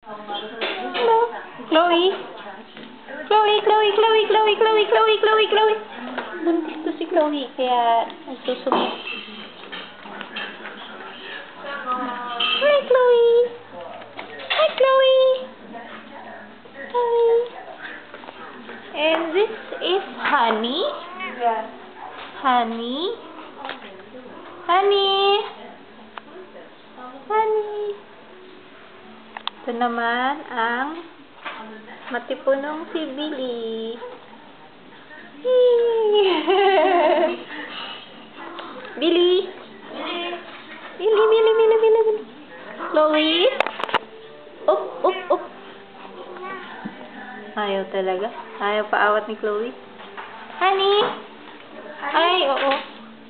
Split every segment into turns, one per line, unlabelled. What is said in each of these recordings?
Hello. Chloe. Chloe. Buntis to si Chloe, kaya nagsusubok. Hi, Chloe. Hi. And this is Honey.
Yes.
Honey. Ito naman ang matipunong si Billy. Billy. Chloe. Up. Ayaw talaga. Ayaw paawat ni Chloe. Honey. Ay, oo.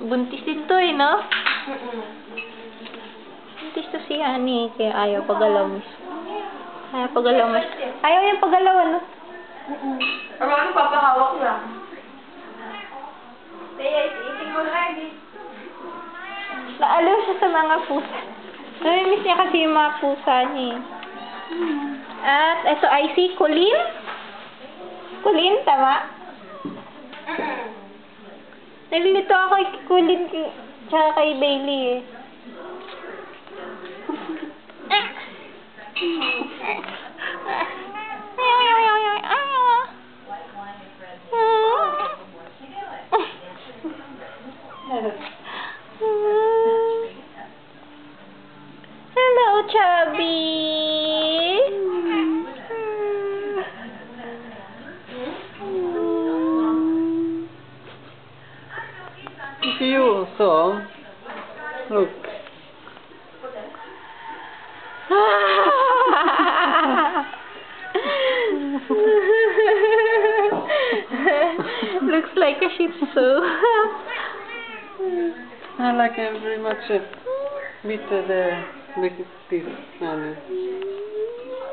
Buntis din to eh, no? Buntis to si Honey, kaya ayaw pagalaw. Ayaw yung pagalaw, ano?
Ang ano, papahawak lang. Kaya eating already.
Naalaw siya sa mga pusa. Namimiss niya kasi yung mga pusa niya. At ito ay si Colleen. Colleen, tama? Nalilito ako kay Colleen tsaka kay Bailey eh. Hello, Chubby.
Look at you also. Look.
Looks like a Shih Tzu.
I like him very much. With this man.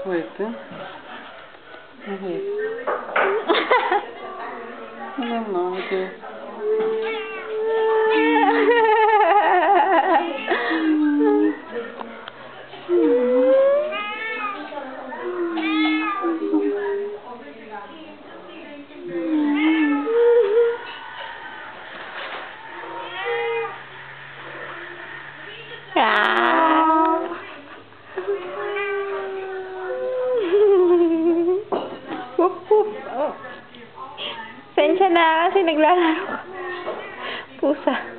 Wait. Wait. I don't know. Okay.
Sensya na kasi naglalaro. Pusa.